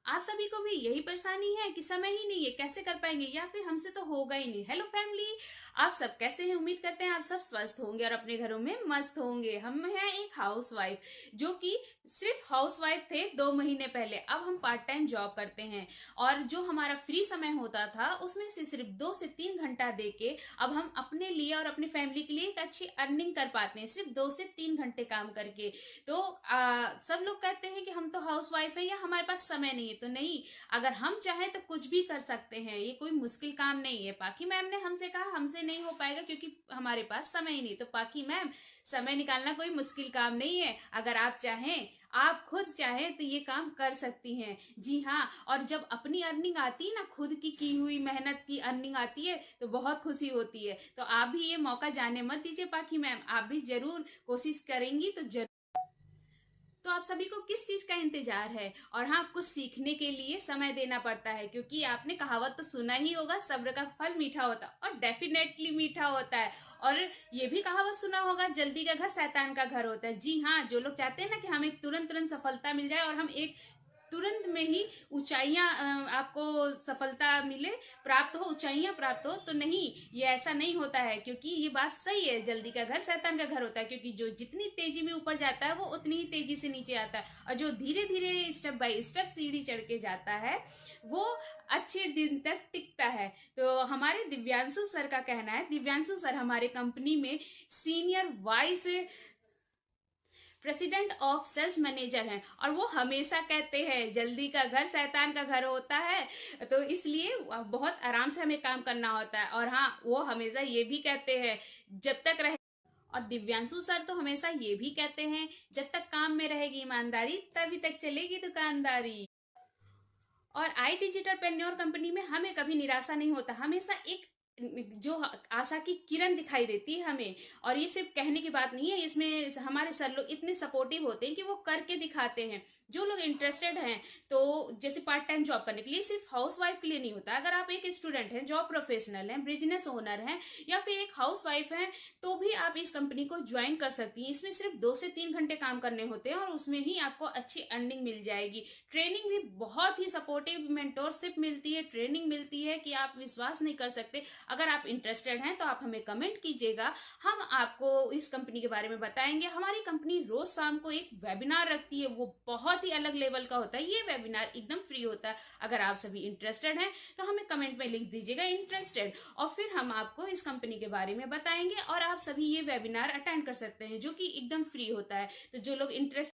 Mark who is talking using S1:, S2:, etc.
S1: आप सभी को भी यही परेशानी है कि समय ही नहीं है, कैसे कर पाएंगे, या फिर हमसे तो होगा ही नहीं। हेलो फैमिली, आप सब कैसे हैं? उम्मीद करते हैं आप सब स्वस्थ होंगे और अपने घरों में मस्त होंगे। हम हैं एक हाउस वाइफ, जो कि सिर्फ हाउस वाइफ थे 2 महीने पहले। अब हम पार्ट टाइम जॉब करते हैं और जो हमारा फ्री समय होता था उसमें से सिर्फ 2 से 3 घंटा देके अब हम अपने लिए और अपनी फैमिली के लिए एक अच्छी अर्निंग कर पाते हैं, सिर्फ 2 से 3 घंटे काम करके। तो सब लोग कहते हैं कि हम तो हाउस वाइफ है या हमारे पास समय नहीं है। तो नहीं, अगर हम चाहें तो कुछ भी कर सकते हैं, ये कोई मुश्किल काम नहीं है। पाखी मैम ने हमसे कहा हमसे नहीं हो पाएगा क्योंकि हमारे पास समय ही नहीं। तो पाखी मैम, समय निकालना कोई मुश्किल काम नहीं है। अगर आप चाहें, आप खुद चाहें तो ये काम कर सकती हैं। जी हाँ, और जब अपनी अर्निंग आती है ना, खुद की हुई मेहनत की अर्निंग आती है तो बहुत खुशी होती है। तो आप भी ये मौका जाने मत दीजिए पाखी मैम, आप भी जरूर कोशिश करेंगी तो जरूर। तो आप सभी को किस चीज का इंतजार है? और हाँ, कुछ सीखने के लिए समय देना पड़ता है, क्योंकि आपने कहावत तो सुना ही होगा, सब्र का फल मीठा होता है, और डेफिनेटली मीठा होता है। और ये भी कहावत सुना होगा, जल्दी का घर शैतान का घर होता है। जी हाँ, जो लोग चाहते हैं ना कि हमें तुरंत तुरंत सफलता मिल जाए और हम एक तुरंत में ही ऊंचाइयां, आपको सफलता मिले, प्राप्त हो, ऊंचाइयां प्राप्त हो, तो नहीं, ये ऐसा नहीं होता है। क्योंकि ये बात सही है, जल्दी का घर शैतान का घर होता है। क्योंकि जो जितनी तेजी में ऊपर जाता है वो उतनी ही तेजी से नीचे आता है, और जो धीरे धीरे स्टेप बाय स्टेप सीढ़ी चढ़ के जाता है वो अच्छे दिन तक टिकता है। तो हमारे दिव्यांशु सर का कहना है, दिव्यांशु सर हमारे कंपनी में senior vice president of sales manager हैं, और वो हमेशा कहते हैं जल्दी का घर शैतान का घर होता है। तो इसलिए बहुत आराम से हमें काम करना होता है। और हाँ, वो हमेशा ये भी कहते हैं, जब तक रहे, और दिव्यांशु सर तो हमेशा ये भी कहते हैं, जब तक काम में रहेगी ईमानदारी तभी तक चलेगी दुकानदारी। और आई डिजिटल पेन्योर कंपनी में हमें कभी निराशा नहीं होता, हमेशा एक जो आशा की किरण दिखाई देती है हमें। और ये सिर्फ कहने की बात नहीं है, इसमें हमारे सर लोग इतने सपोर्टिव होते हैं कि वो करके दिखाते हैं। जो लोग इंटरेस्टेड हैं, तो जैसे पार्ट टाइम जॉब करने के लिए सिर्फ हाउस वाइफ के लिए नहीं होता। अगर आप एक स्टूडेंट हैं, जॉब प्रोफेशनल हैं, बिजनेस ओनर हैं, या फिर एक हाउस वाइफ हैं, तो भी आप इस कंपनी को ज्वाइन कर सकती हैं। इसमें सिर्फ 2 से 3 घंटे काम करने होते हैं और उसमें ही आपको अच्छी अर्निंग मिल जाएगी। ट्रेनिंग भी बहुत ही सपोर्टिव, मेंटोरशिप मिलती है, ट्रेनिंग मिलती है कि आप विश्वास नहीं कर सकते। अगर आप इंटरेस्टेड हैं तो आप हमें कमेंट कीजिएगा, हम आपको इस कंपनी के बारे में बताएंगे। हमारी कंपनी रोज शाम को एक वेबिनार रखती है, वो बहुत ही अलग लेवल का होता है। ये वेबिनार एकदम फ्री होता है। अगर आप सभी इंटरेस्टेड हैं तो हमें कमेंट में लिख दीजिएगा इंटरेस्टेड, और फिर हम आपको इस कंपनी के बारे में बताएंगे और आप सभी ये वेबिनार अटेंड कर सकते हैं, जो कि एकदम फ्री होता है। तो जो लोग इंटरेस्ट